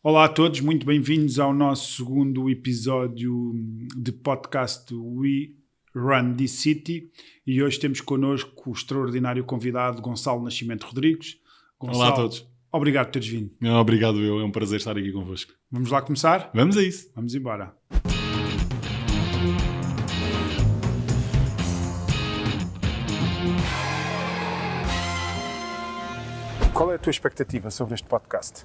Olá a todos, muito bem-vindos ao nosso segundo episódio de podcast We Run This City e hoje temos connosco o extraordinário convidado Gonçalo Nascimento Rodrigues. Gonçalo, olá a todos. Obrigado por teres vindo. Obrigado, é um prazer estar aqui convosco. Vamos lá começar? Vamos a isso. Vamos embora. Qual é a tua expectativa sobre este podcast?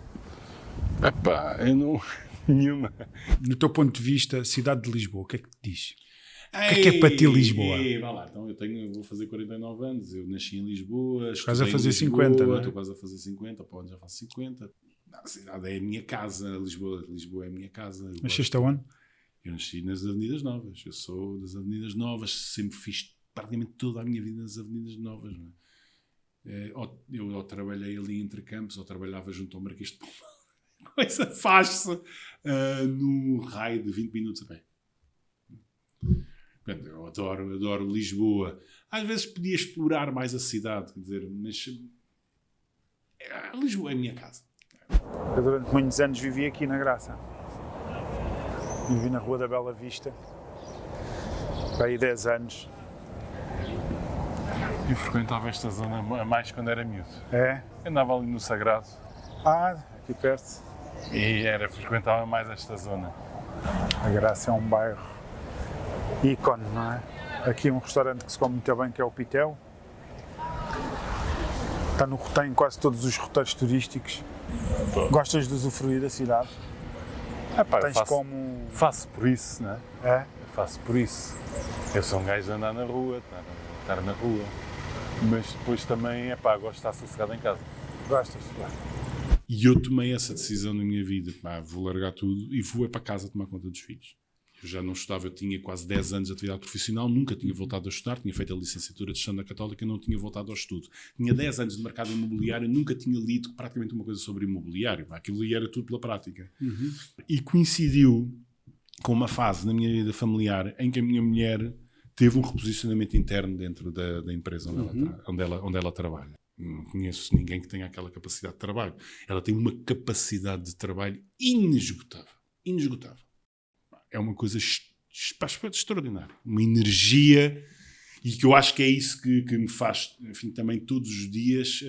Epá, eu não... nenhuma. No teu ponto de vista, cidade de Lisboa, o que é que te diz? O que é para ti Lisboa? Vá lá, então vou fazer 49 anos, eu nasci em Lisboa, Estás a fazer Lisboa, 50, não é? Estou quase a fazer 50, pô, já faço 50. A cidade é a minha casa, Lisboa é a minha casa. Nasceste aonde? Eu nasci nas Avenidas Novas, eu sou das Avenidas Novas, sempre fiz praticamente toda a minha vida nas Avenidas Novas, não é? Eu trabalhei ali entre campos, ou trabalhava junto ao Marquês de Pombal. Coisa faz-se no raio de 20 minutos a pé. Eu adoro Lisboa. Às vezes podia explorar mais a cidade, quer dizer, mas Lisboa é a minha casa. Eu durante muitos anos vivi aqui na Graça. Vivi na Rua da Bela Vista. Aí 10 anos. Eu frequentava esta zona mais quando era miúdo. É? Andava ali no Sagrado Aqui perto. e frequentava mais esta zona. A Graça é um bairro ícone, não é? Aqui um restaurante que se come muito bem, que é o Pitel. Está em quase todos os roteiros turísticos. Gostas de usufruir da cidade? Tens como... Faço por isso, não é? É? Eu faço por isso. Eu sou um gajo de andar na rua, estar na rua. Mas depois também, gosto de estar sossegado em casa. Gostas? E eu tomei essa decisão na minha vida. Vou largar tudo e vou para casa tomar conta dos filhos. Eu já não estudava, eu tinha quase 10 anos de atividade profissional, nunca tinha voltado a estudar, tinha feito a licenciatura de Gestão da Católica, não tinha voltado ao estudo. Tinha 10 anos de mercado imobiliário, nunca tinha lido praticamente uma coisa sobre imobiliário. Aquilo ali era tudo pela prática. Uhum. E coincidiu com uma fase na minha vida familiar em que a minha mulher teve um reposicionamento interno dentro da empresa onde ela trabalha. Não conheço ninguém que tenha aquela capacidade de trabalho. Ela tem uma capacidade de trabalho inesgotável. Inesgotável. É uma coisa extraordinária. Uma energia, e que eu acho que é isso que me faz, enfim, também todos os dias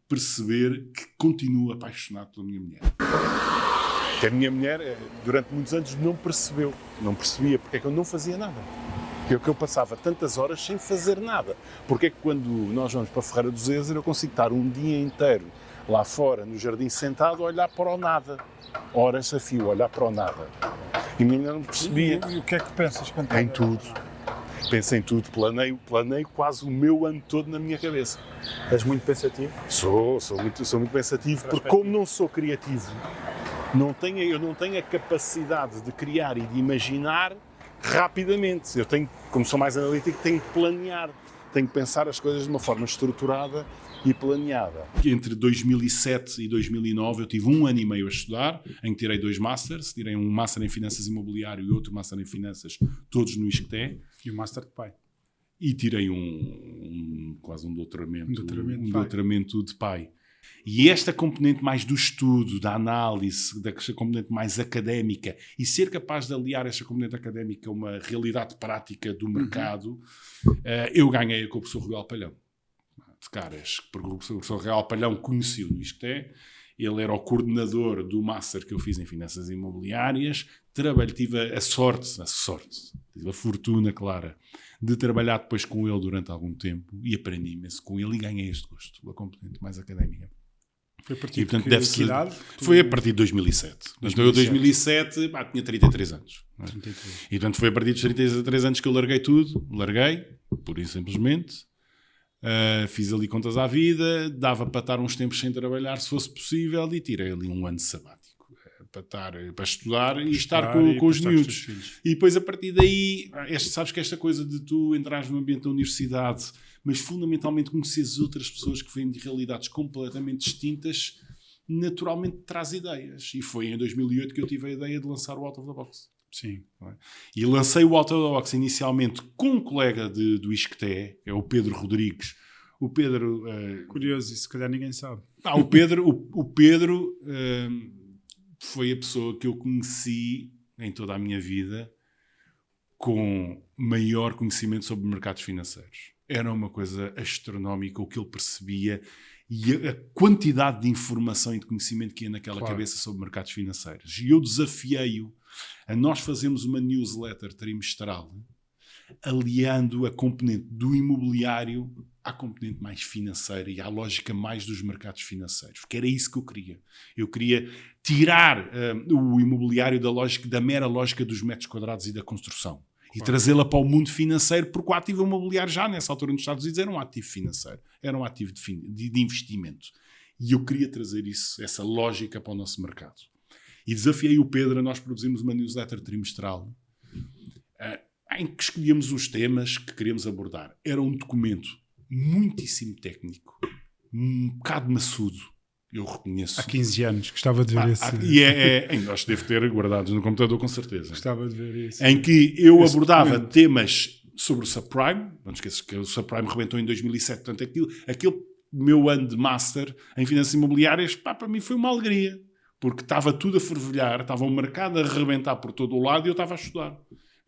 perceber que continuo apaixonado pela minha mulher. Que a minha mulher, durante muitos anos, não percebia porque é que eu não fazia nada. Porque é que eu passava tantas horas sem fazer nada. Porque é que quando nós vamos para a Ferreira do Zezer eu consigo estar um dia inteiro lá fora, no jardim, sentado, a olhar para o nada. Horas a fio, a olhar para o nada. E a minha mulher não percebia. E o que é que pensas quando Em tudo. Penso em tudo. Planeio quase o meu ano todo na minha cabeça. És muito pensativo? Sou muito pensativo, porque como não sou criativo, eu não tenho a capacidade de criar e de imaginar rapidamente. Eu tenho, como sou mais analítico, tenho que planear, tenho que pensar as coisas de uma forma estruturada e planeada. Entre 2007 e 2009 eu tive 1 ano e meio a estudar, em que tirei 2 masters, tirei um master em finanças imobiliário e outro master em finanças, todos no ISCTE. E o master de pai. E tirei quase um doutoramento de pai. E esta componente mais do estudo, da análise, desta componente mais académica, e ser capaz de aliar esta componente académica a uma realidade prática do mercado, eu ganhei com o professor Rui Alpalhão. De caras, porque o professor Rui Alpalhão conheci-o no ISCTE, ele era o coordenador do master que eu fiz em finanças imobiliárias, tive a fortuna, clara, de trabalhar depois com ele durante algum tempo e aprendi imenso com ele e ganhei este gosto, pela componente mais académica. Foi a partir de que idade? Foi a partir de 2007. Então eu, em 2007, tinha 33 anos. 33. E portanto foi a partir dos 33 anos que eu larguei tudo. Larguei, pura e simplesmente. Fiz ali contas à vida, dava para estar uns tempos sem trabalhar, se fosse possível, e tirei ali um ano sabático. Para estudar e estar com os miúdos. E depois, a partir daí, sabes que esta coisa de tu entrares no ambiente da universidade, mas fundamentalmente conheces outras pessoas que vêm de realidades completamente distintas, naturalmente traz ideias. E foi em 2008 que eu tive a ideia de lançar o Out of the Box. Sim. E lancei o Out of the Box inicialmente com um colega do ISCTE, é o Pedro Rodrigues. O Pedro... Curioso, isso se calhar ninguém sabe. O Pedro foi a pessoa que eu conheci em toda a minha vida com maior conhecimento sobre mercados financeiros. Era uma coisa astronómica o que ele percebia e a quantidade de informação e de conhecimento que ia naquela cabeça sobre mercados financeiros. E eu desafiei-o a nós fazermos uma newsletter trimestral, aliando a componente do imobiliário à componente mais financeira e à lógica mais dos mercados financeiros, porque era isso que eu queria. Eu queria tirar o imobiliário da mera lógica dos metros quadrados e da construção e trazê-la para o mundo financeiro, porque o ativo imobiliário já nessa altura nos Estados Unidos era um ativo financeiro, era um ativo de investimento. E eu queria trazer essa lógica para o nosso mercado. E desafiei o Pedro a nós produzirmos uma newsletter trimestral em que escolhíamos os temas que queríamos abordar. Era um documento muitíssimo técnico, um bocado maçudo, eu reconheço. Há 15 anos, gostava de ver esse... E nós devo ter guardados no computador, com certeza. Gostava de ver isso. Em que eu abordava temas sobre o subprime. Não esqueças que o subprime rebentou em 2007. Portanto, aquele meu ano de master em finanças imobiliárias, para mim foi uma alegria. Porque estava tudo a fervilhar, estava o mercado a arrebentar por todo o lado e eu estava a estudar.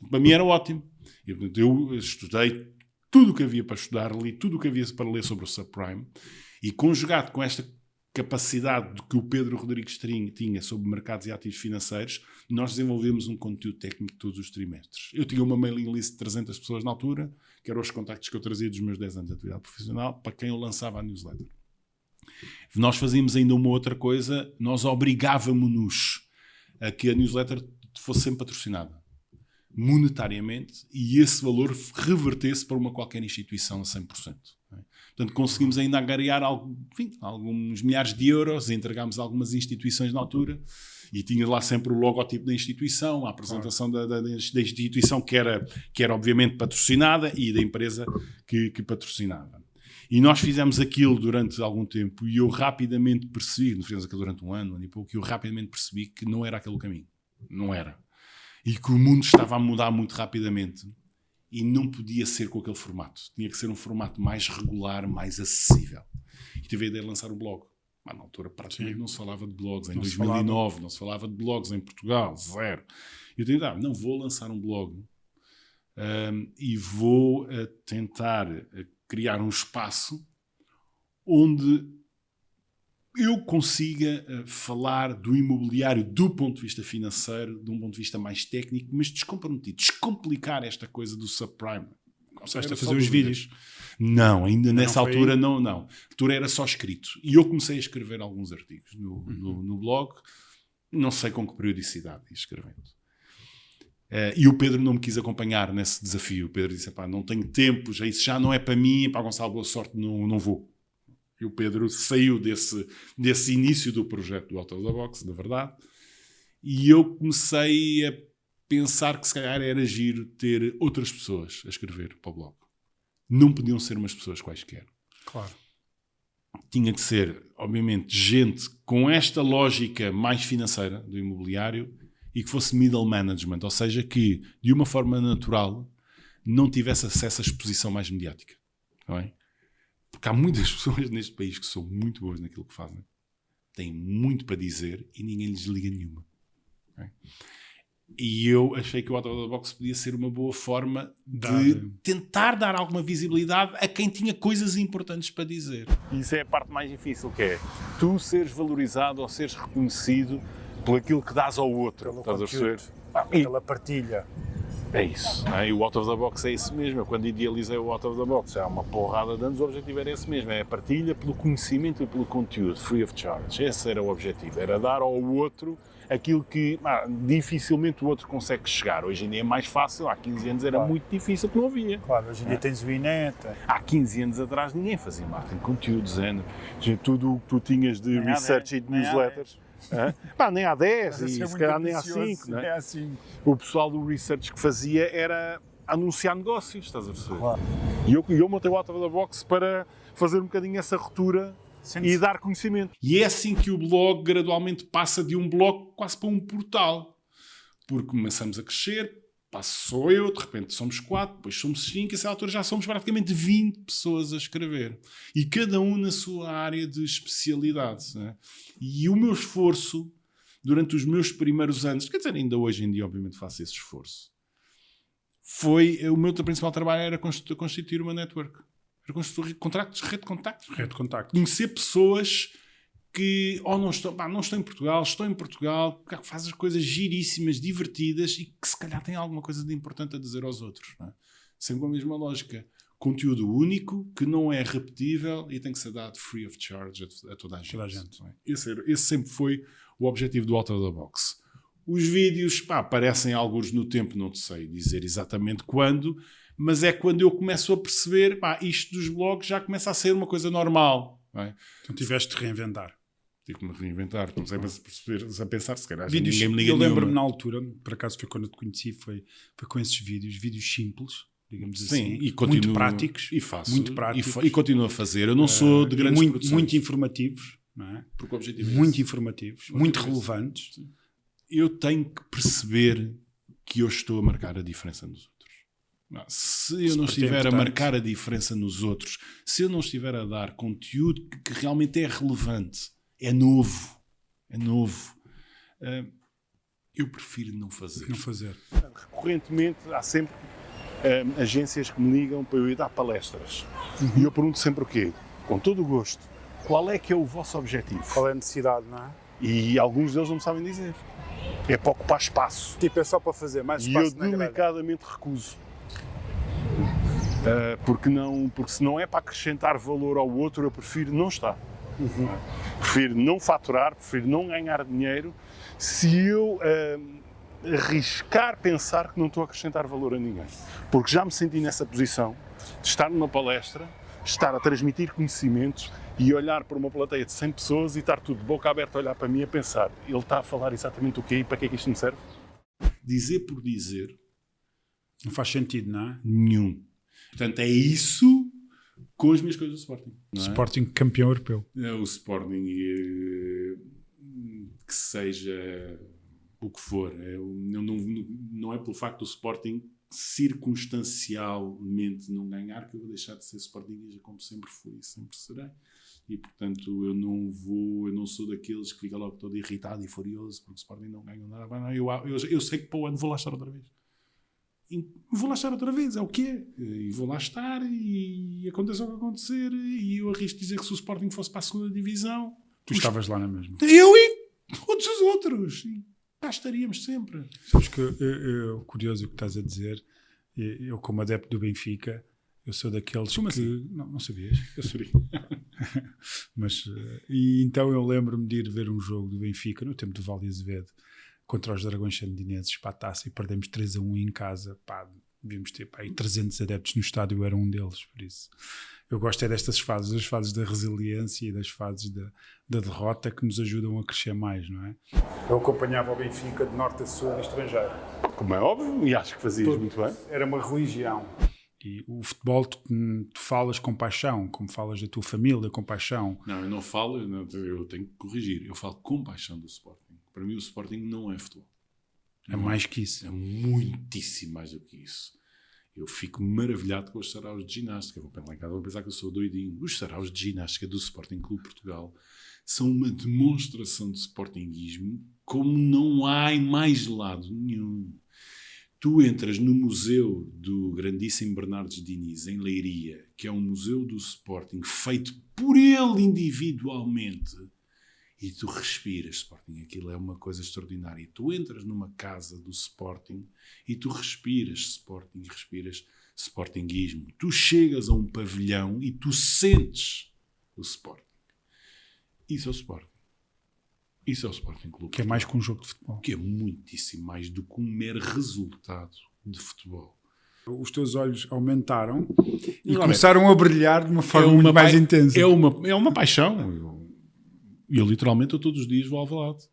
Para mim era ótimo. Eu estudei tudo o que havia para estudar, li tudo o que havia para ler sobre o subprime, e conjugado com esta capacidade que o Pedro Rodrigues tinha sobre mercados e ativos financeiros, nós desenvolvemos um conteúdo técnico todos os trimestres. Eu tinha uma mailing list de 300 pessoas na altura, que eram os contactos que eu trazia dos meus 10 anos de atividade profissional, para quem eu lançava a newsletter. Nós fazíamos ainda uma outra coisa, nós obrigávamos-nos a que a newsletter fosse sempre patrocinada, monetariamente, e esse valor revertesse para qualquer instituição a 100%. Portanto, conseguimos ainda angariar alguns milhares de euros, entregámos a algumas instituições na altura, e tinha lá sempre o logotipo da instituição, a apresentação da instituição que era obviamente patrocinada, e da empresa que patrocinava. E nós fizemos aquilo durante algum tempo, e eu rapidamente percebi, fizemos aquilo durante um ano e pouco, e eu rapidamente percebi que não era aquele o caminho. Não era. E que o mundo estava a mudar muito rapidamente e não podia ser com aquele formato. Tinha que ser um formato mais regular, mais acessível. E tive a ideia de lançar o blog. Mas na altura praticamente não se falava de blogs. Em 2009 não se falava de blogs em Portugal, zero. E eu tive a ideia, não, vou lançar um blog e vou tentar criar um espaço onde eu consiga falar do imobiliário do ponto de vista financeiro, de um ponto de vista mais técnico, mas descomprometido. Descomplicar esta coisa do subprime. Começaste a fazer os vídeos? Não, ainda nessa altura não. Na altura era só escrito. E eu comecei a escrever alguns artigos no blog. Não sei com que periodicidade ia escrevendo. E o Pedro não me quis acompanhar nesse desafio. O Pedro disse, não tenho tempo, isso já não é para mim, para Gonçalo, boa sorte, não vou. E o Pedro saiu desse início do projeto do Out of the Box, na verdade, e eu comecei a pensar que se calhar era giro ter outras pessoas a escrever para o blog. Não podiam ser umas pessoas quaisquer. Claro. Tinha que ser, obviamente, gente com esta lógica mais financeira do imobiliário e que fosse middle management, ou seja, que de uma forma natural não tivesse acesso à exposição mais mediática. Não é? Porque há muitas pessoas neste país que são muito boas naquilo que fazem, têm muito para dizer e ninguém lhes liga nenhuma. Okay? E eu achei que o Out of the Box podia ser uma boa forma de tentar dar alguma visibilidade a quem tinha coisas importantes para dizer. Isso é a parte mais difícil, que é tu seres valorizado ou seres reconhecido por aquilo que dás ao outro. Estás a perceber? Pela partilha. É isso. E o Out of the Box é isso mesmo. Eu, quando idealizei o Out of the Box, há uma porrada de anos, o objetivo era esse mesmo. É a partilha pelo conhecimento e pelo conteúdo, free of charge. Esse era o objetivo. Era dar ao outro aquilo que dificilmente o outro consegue chegar. Hoje em dia é mais fácil. Há 15 anos era muito difícil, porque não havia. Claro, hoje em dia tens o Inet. Há 15 anos atrás ninguém fazia marketing de conteúdo, tudo o que tu tinhas de research e de newsletters. Nem há 10 e se calhar nem há 5. É assim. O pessoal do research que fazia era anunciar negócios, estás a perceber? Claro. E eu montei o Out of the Box para fazer um bocadinho essa ruptura e dar conhecimento. E é assim que o blog gradualmente passa de um blog quase para um portal. Porque começamos a crescer, sou eu, de repente somos 4, depois somos 5, e a essa altura já somos praticamente 20 pessoas a escrever. E cada um na sua área de especialidade. Né? E o meu esforço durante os meus primeiros anos, quer dizer, ainda hoje em dia obviamente faço esse esforço, o meu principal trabalho era constituir uma network. Era constituir contactos, rede de contactos. Rede de contactos. Conhecer pessoas que ou não estão em Portugal, estão em Portugal, que fazem coisas giríssimas, divertidas e que se calhar têm alguma coisa de importante a dizer aos outros. Não é? Sempre com a mesma lógica. Conteúdo único, que não é repetível e tem que ser dado free of charge a toda a gente. Não é? Esse sempre foi o objetivo do Out of the Box. Os vídeos aparecem alguns no tempo, não sei dizer exatamente quando, mas é quando eu começo a perceber isto dos blogs já começa a ser uma coisa normal. Não é? Então tiveste de reinventar. Tive que me reinventar, comecei a pensar, se calhar vídeos, ninguém me liga eu lembro-me nenhuma. na altura, por acaso foi quando eu te conheci, foi com esses vídeos simples, digamos assim, e muito práticos, e faço, muito práticos, e continuo a fazer. Eu não sou de grandes produções. Muito informativos, não é? Porque o objetivo é muito esse. informativos, muito relevantes. Sim. Eu tenho que perceber que eu estou a marcar a diferença nos outros. Se eu não estiver a marcar a diferença nos outros, se eu não estiver a dar conteúdo que realmente é relevante, é novo, eu prefiro não fazer. Recorrentemente há sempre agências que me ligam para eu ir dar palestras. E eu pergunto sempre o quê? Com todo o gosto. Qual é que é o vosso objetivo? Qual é a necessidade, não é? E alguns deles não me sabem dizer. É para ocupar espaço. Tipo, é só para fazer mais E espaço eu delicadamente recuso. Porque se não é para acrescentar valor ao outro, eu prefiro não estar. Prefiro não faturar, prefiro não ganhar dinheiro, se eu arriscar pensar que não estou a acrescentar valor a ninguém. Porque já me senti nessa posição de estar numa palestra, estar a transmitir conhecimentos e olhar para uma plateia de 100 pessoas e estar tudo de boca aberta a olhar para mim a pensar, ele está a falar exatamente o quê e para que é que isto me serve? Dizer por dizer não faz sentido, não é? nenhum. Portanto, é isso com as minhas coisas do Sporting. Não é? Sporting campeão europeu. É o Sporting, que seja o que for. Não é pelo facto do Sporting circunstancialmente não ganhar que eu vou deixar de ser Sportingista, como sempre fui e sempre serei. E, portanto, eu não sou daqueles que fica logo todo irritado e furioso porque o Sporting não ganha nada. Eu sei que para o ano vou lá estar outra vez. E vou lá estar outra vez, é o que é. E vou lá estar e aconteça o que acontecer. E eu arrisco dizer que se o Sporting fosse para a segunda divisão... Tu estavas lá na mesma. Eu e todos os outros. E cá estaríamos sempre. Sabes que eu curioso o que estás a dizer. Eu, como adepto do Benfica, eu sou daqueles Como que... assim? Não sabias? Eu sabia. Mas, e então eu lembro-me de ir ver um jogo do Benfica, no tempo do Valde Azevedo, contra os Dragões Sandinenses para a taça e perdemos 3-1 em casa. Devíamos ter aí 300 adeptos no estádio, eu era um deles, por isso. Eu gosto destas fases, das fases da resiliência e das fases da derrota que nos ajudam a crescer mais, não é? Eu acompanhava o Benfica de norte a sul e estrangeiro. Como é óbvio, e acho que fazias muito bem. Era uma religião. E o futebol, tu falas com paixão, como falas da tua família com paixão. Não, eu não falo, eu tenho que corrigir. Eu falo com paixão do Sporting. Para mim o Sporting não é futebol. É mais que isso. É muitíssimo mais do que isso. Eu fico maravilhado com os saraus de ginástica. Vou lá em casa, vou pensar que eu sou doidinho. Os saraus de ginástica do Sporting Clube Portugal são uma demonstração de sportinguismo como não há em mais lado nenhum. Tu entras no museu do grandíssimo Bernardes Diniz, em Leiria, que é um museu do Sporting feito por ele individualmente, e tu respiras Sporting. Aquilo é uma coisa extraordinária. E tu entras numa casa do Sporting e tu respiras Sporting, respiras sportinguismo. Tu chegas a um pavilhão e tu sentes o Sporting. Isso é o Sporting. Isso é o Sporting Clube. Que é mais que um jogo de futebol. Que é muitíssimo mais do que um mero resultado de futebol. Os teus olhos aumentaram e começaram a brilhar de uma forma muito mais intensa. É uma paixão. Eu literalmente todos os dias vou ao Alvalade.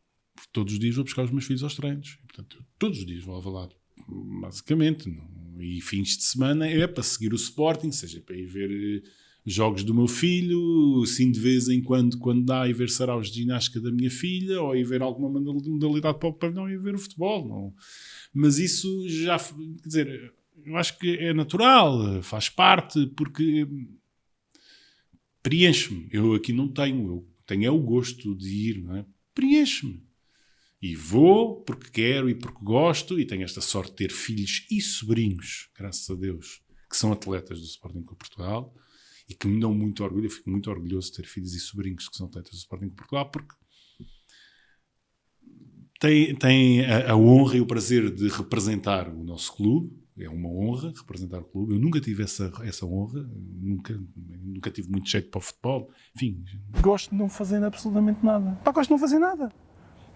Todos os dias vou buscar os meus filhos aos treinos. Portanto, todos os dias vou ao Alvalade. Basicamente. E fins de semana é para seguir o Sporting, seja para ir ver jogos do meu filho, assim de vez em quando dá, e ver saraus de ginástica da minha filha, ou ir ver alguma modalidade para o pavilhão e ver o futebol. Não. Mas isso já, quer dizer, eu acho que é natural, faz parte, porque preenche-me. Eu aqui não tenho, eu tenho o gosto de ir, não é? Preenche-me. E vou porque quero e porque gosto, e tenho esta sorte de ter filhos e sobrinhos, graças a Deus, que são atletas do Sporting Clube Portugal e que me dão muito orgulho. Eu fico muito orgulhoso de ter filhos e sobrinhos que são atletas do Sporting Clube Portugal, porque têm a honra e o prazer de representar o nosso clube. É uma honra representar o clube. Eu nunca tive essa honra, nunca tive muito jeito para o futebol. Enfim. Gosto de não fazer absolutamente nada. Pá, gosto de não fazer nada.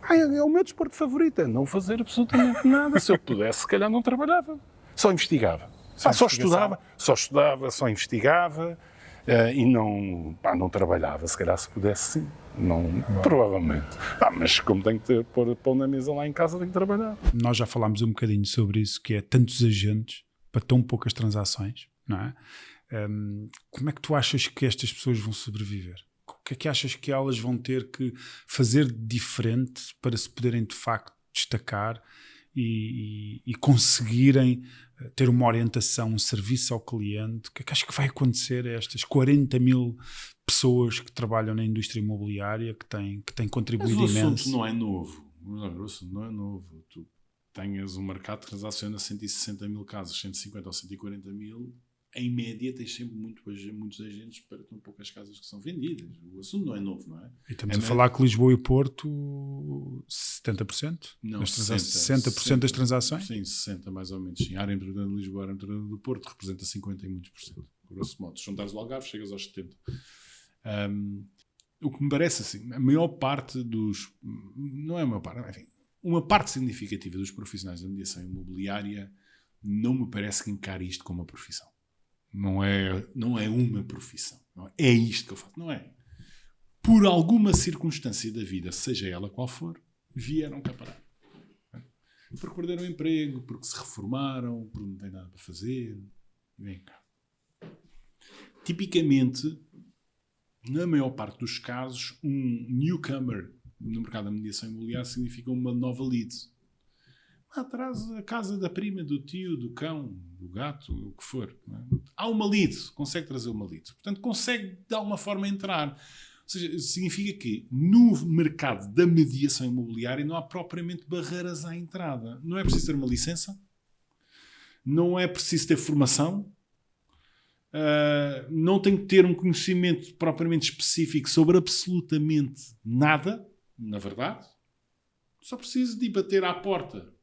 É o meu desporto favorito, é não fazer absolutamente nada. Se eu pudesse, se calhar não trabalhava. Só investigava. Só estudava, só investigava e não trabalhava. Se calhar se pudesse, sim. Não, provavelmente. Mas como tenho que pôr pão na mesa lá em casa, tenho que trabalhar. Nós já falámos um bocadinho sobre isso, que é tantos agentes para tão poucas transações, não é? Como é que tu achas que estas pessoas vão sobreviver? O que é que achas que elas vão ter que fazer diferente para se poderem de facto destacar e conseguirem ter uma orientação, um serviço ao cliente? O que é que achas que vai acontecer a estas 40 mil pessoas que trabalham na indústria imobiliária, que têm contribuído imenso? Mas o assunto não é novo. O assunto não é novo. Tu tenhas um mercado que transaciona 160 mil casas, 150 ou 140 mil, em média tens sempre muitos agentes para tão poucas casas que são vendidas. O assunto não é novo, não é? E estamos a falar que Lisboa e Porto 70%? Não, 60% das transações? Sim, 60% mais ou menos. Sim. A área metropolitana de Lisboa, a área metropolitana do Porto representa 50 e muitos por cento. Grosso modo, se juntares o Algarve, chegas aos 70%. O que me parece assim, a maior parte dos... Não é a maior parte, enfim, uma parte significativa dos profissionais da mediação imobiliária não me parece que encare isto como uma profissão. Não é uma profissão. Não é isto que eu faço. Não é. Por alguma circunstância da vida, seja ela qual for, vieram cá parar. Porque perderam o emprego, porque se reformaram, porque não têm nada para fazer. Vem cá. Tipicamente, na maior parte dos casos, um newcomer no mercado da mediação imobiliária significa uma nova lead. Atrás a casa da prima, do tio, do cão, do gato, o que for. Não é? Há uma lead, consegue trazer uma lead. Portanto, consegue de alguma forma entrar. Ou seja, significa que no mercado da mediação imobiliária não há propriamente barreiras à entrada. Não é preciso ter uma licença, não é preciso ter formação, não tem que ter um conhecimento propriamente específico sobre absolutamente nada, na verdade. Só preciso de ir bater à porta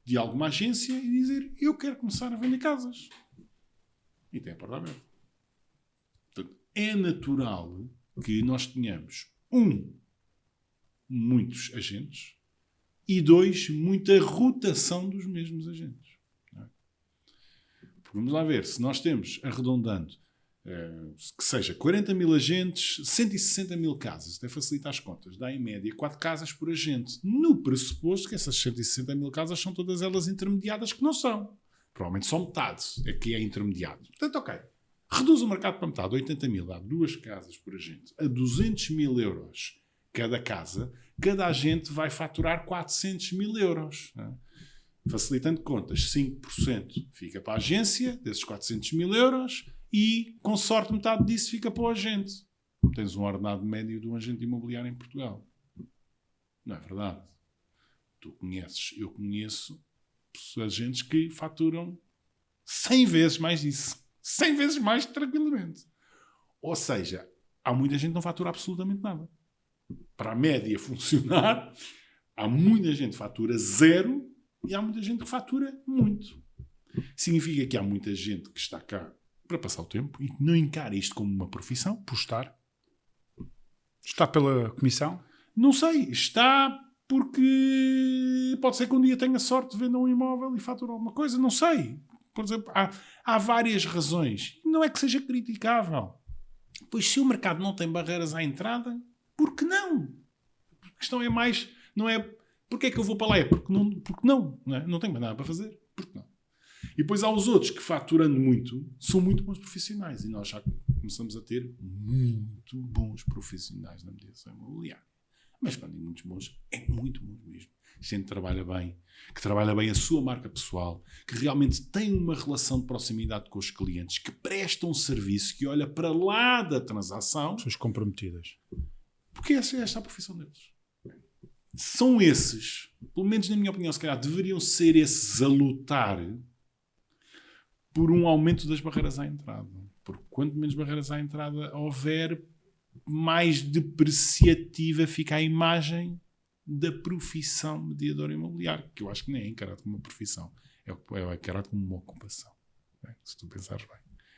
de alguma agência e dizer: eu quero começar a vender casas. E tem a porta aberta. Portanto, é natural que nós tenhamos, muitos agentes e 2, muita rotação dos mesmos agentes. Não é? Porque vamos lá ver, se nós temos, arredondando, que seja 40 mil agentes, 160 mil casas, até facilita as contas, dá em média 4 casas por agente, no pressuposto que essas 160 mil casas são todas elas intermediadas, que não são. Provavelmente só metade é que é intermediado. Portanto, ok. Reduz o mercado para metade, 80 mil, dá 2 casas por agente, a 200 mil euros cada casa, cada agente vai faturar 400 mil euros. Não é? Facilitando contas, 5% fica para a agência, desses 400 mil euros, e, com sorte, metade disso fica para o agente. Tens um ordenado médio de um agente imobiliário em Portugal. Não é verdade. Eu conheço agentes que faturam 100 vezes mais disso. 100 vezes mais, tranquilamente. Ou seja, há muita gente que não fatura absolutamente nada. Para a média funcionar, há muita gente que fatura 0 e há muita gente que fatura muito. Significa que há muita gente que está cá para passar o tempo e que não encara isto como uma profissão. Por estar. Está pela comissão? Não sei. Está porque pode ser que um dia tenha sorte de vender um imóvel e faturar alguma coisa. Não sei. Por exemplo, há várias razões. Não é que seja criticável. Pois se o mercado não tem barreiras à entrada, por que não? A questão é mais... Não é porque é que eu vou para lá? É porque não. Não tenho mais nada para fazer. Porque não? E depois há os outros que, faturando muito, são muito bons profissionais. E nós já começamos a ter muito bons profissionais na mediação imobiliária. Mas quando digo muitos bons, é muito bons mesmo. Gente que trabalha bem a sua marca pessoal, que realmente tem uma relação de proximidade com os clientes, que presta um serviço, que olha para lá da transação. Pessoas comprometidas. Porque essa é a profissão deles. são esses, pelo menos na minha opinião, se calhar deveriam ser esses a lutar por um aumento das barreiras à entrada. Porque quanto menos barreiras à entrada houver, mais depreciativa fica a imagem da profissão mediador imobiliário, que eu acho que nem é encarado como uma profissão, é encarado como uma ocupação, né? Se tu pensares bem.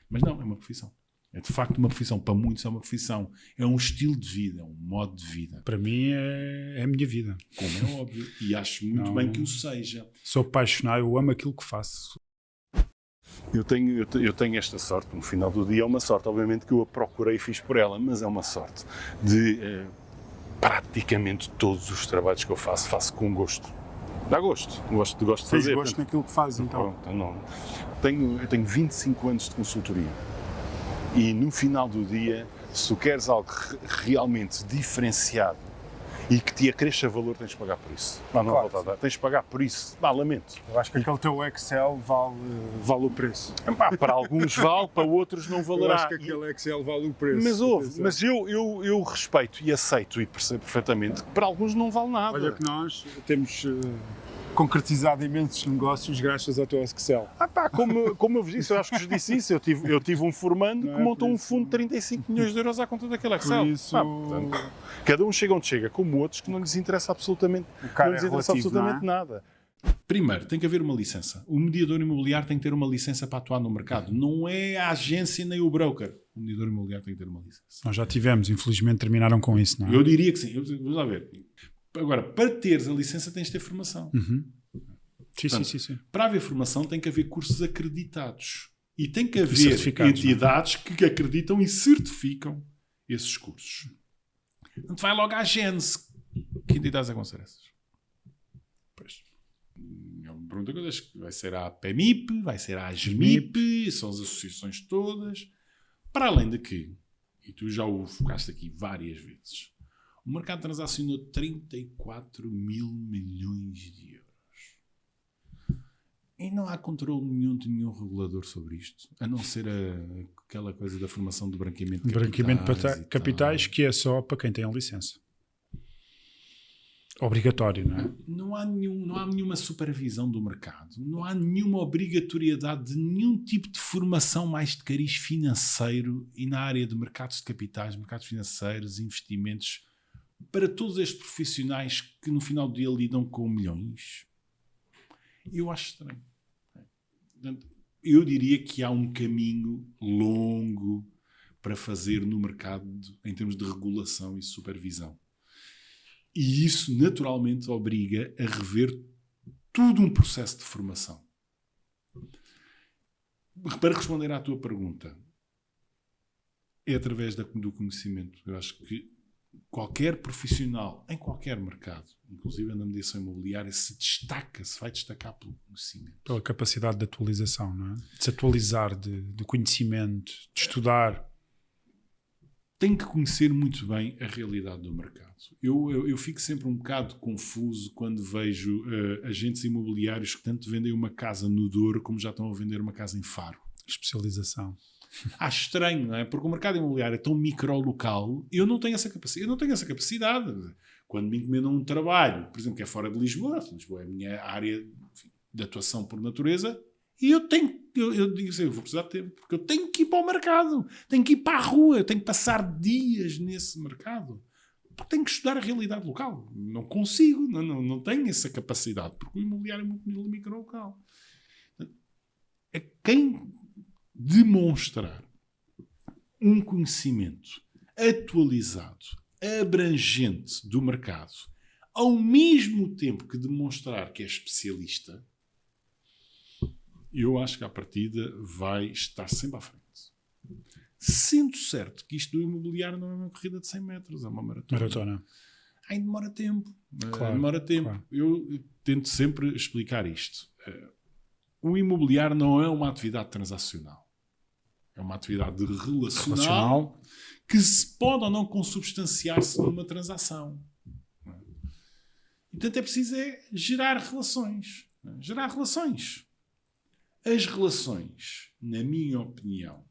Mas não, é uma profissão. É de facto uma profissão. Para muitos é uma profissão. É um estilo de vida, é um modo de vida. Para mim é a minha vida. Como é óbvio. E acho muito bem que o seja. Sou apaixonado, eu amo aquilo que faço. Eu tenho esta sorte, no final do dia é uma sorte, obviamente que eu a procurei e fiz por ela, mas é uma sorte de praticamente todos os trabalhos que eu faço com gosto. Dá gosto, gosto de fazer. Tens gosto naquilo que fazes, então? Pronto, não. Eu tenho 25 anos de consultoria e no final do dia, se tu queres algo realmente diferenciado e que te acresça valor, tens de pagar por isso. Não, tens de pagar por isso. Lamento. Eu acho que aquele teu Excel vale o preço. Para alguns vale, para outros não valerá. Eu acho que aquele Excel vale o preço. Mas eu respeito e aceito e percebo perfeitamente que para alguns não vale nada. Olha que nós temos concretizado imensos negócios graças ao teu Excel. Como eu vos disse, eu acho que vos disse isso. Eu tive um formando que montou um fundo de 35 milhões de euros à conta daquele Excel. Por isso... Portanto, cada um chega onde chega, como outros que não lhes interessa absolutamente, nada. Primeiro, tem que haver uma licença. O mediador imobiliário tem que ter uma licença para atuar no mercado. Não é a agência nem o broker. O mediador imobiliário tem que ter uma licença. Nós já tivemos, infelizmente terminaram com isso, não é? Eu diria que sim. Vamos lá ver. Agora, para teres a licença tens de ter formação. Uhum. Portanto, sim. Para haver formação tem que haver cursos acreditados. E tem que haver entidades que acreditam e certificam esses cursos. Portanto, vai logo à Gênese. Que entidades é que vão ser essas? Pois. É uma pergunta que eu deixo. Vai ser a PEMIP, vai ser a AGMIP, são as associações todas. Para além de que, e tu já o focaste aqui várias vezes, o mercado transacionou 34 mil milhões de euros. E não há controle nenhum de nenhum regulador sobre isto, a não ser aquela coisa da formação do branqueamento de capitais, que é só para quem tem a licença. Obrigatório, não é? Não há nenhuma supervisão do mercado, não há nenhuma obrigatoriedade de nenhum tipo de formação mais de cariz financeiro e na área de mercados de capitais, mercados financeiros, investimentos, para todos estes profissionais que no final do dia lidam com milhões. Eu acho estranho. Portanto, eu diria que há um caminho longo para fazer no mercado em termos de regulação e supervisão. E isso naturalmente obriga a rever todo um processo de formação. Para responder à tua pergunta, é através do conhecimento. Eu acho que qualquer profissional, em qualquer mercado, inclusive na mediação imobiliária, se vai destacar pelo conhecimento. Pela capacidade de atualização, não é? De se atualizar, de conhecimento, de estudar. Tem que conhecer muito bem a realidade do mercado. Eu fico sempre um bocado confuso quando vejo agentes imobiliários que tanto vendem uma casa no Douro como já estão a vender uma casa em Faro. Especialização. Acho estranho, não é? Porque o mercado imobiliário é tão micro-local, eu não tenho essa capacidade. Quando me encomendam um trabalho, por exemplo, que é fora de Lisboa é a minha área de atuação por natureza, e eu digo assim, eu vou precisar de tempo, porque eu tenho que ir para o mercado, tenho que ir para a rua, eu tenho que passar dias nesse mercado, porque tenho que estudar a realidade local. Não consigo, não tenho essa capacidade, porque o imobiliário é muito micro-local. É quem demonstrar um conhecimento atualizado, abrangente do mercado, ao mesmo tempo que demonstrar que é especialista, eu acho que à partida vai estar sempre à frente. Sendo certo que isto do imobiliário não é uma corrida de 100 metros, é uma maratona. Ainda demora tempo. Claro, demora tempo. Claro. Eu tento sempre explicar isto. O imobiliário não é uma atividade transacional. É uma atividade relacional que se pode ou não consubstanciar-se numa transação. E, portanto, é preciso gerar relações. Gerar relações. As relações, na minha opinião,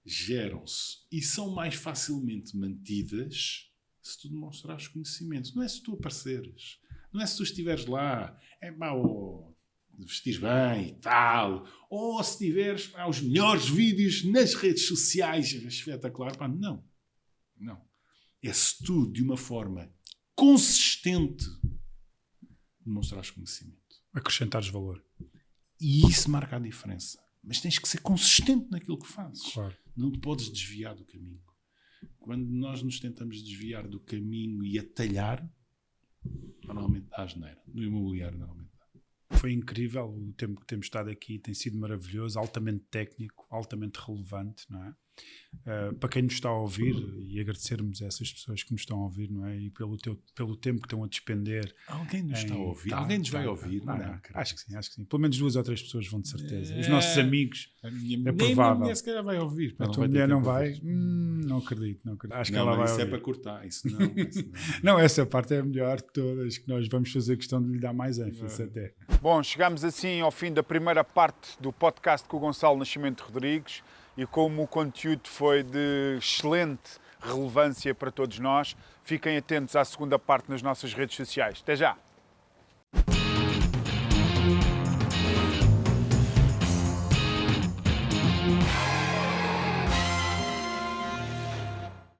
geram-se e são mais facilmente mantidas se tu demonstrares conhecimento. Não é se tu apareceres. Não é se tu estiveres lá. É pá, vestis bem e tal. Ou se tiveres os melhores vídeos nas redes sociais. Espetacular. Pá, não. Não. É se tu, de uma forma consistente, demonstrares conhecimento. Acrescentares valor. E isso marca a diferença. Mas tens que ser consistente naquilo que fazes. Claro. Não te podes desviar do caminho. Quando nós nos tentamos desviar do caminho e atalhar, normalmente dá asneira. No imobiliário, normalmente dá. Foi incrível o tempo que temos estado aqui, tem sido maravilhoso, altamente técnico, altamente relevante, não é? Para quem nos está a ouvir, e agradecermos a essas pessoas que nos estão a ouvir, não é? E pelo tempo que estão a despender. Alguém nos está a ouvir? Alguém nos vai ouvir? Não, acho que sim. Pelo menos 2 ou 3 pessoas vão de certeza. Os nossos amigos, é provável. Nem a mulher se calhar vai ouvir. A tua mulher não vai? Não acredito. Acho que ela vai isso ouvir. É para cortar, isso não. Não, essa parte é a melhor de todas, que nós vamos fazer questão de lhe dar mais ênfase até. Bom, chegamos assim ao fim da primeira parte do podcast com o Gonçalo Nascimento Rodrigues, e como o conteúdo foi de excelente relevância para todos nós, fiquem atentos à segunda parte nas nossas redes sociais. Até já!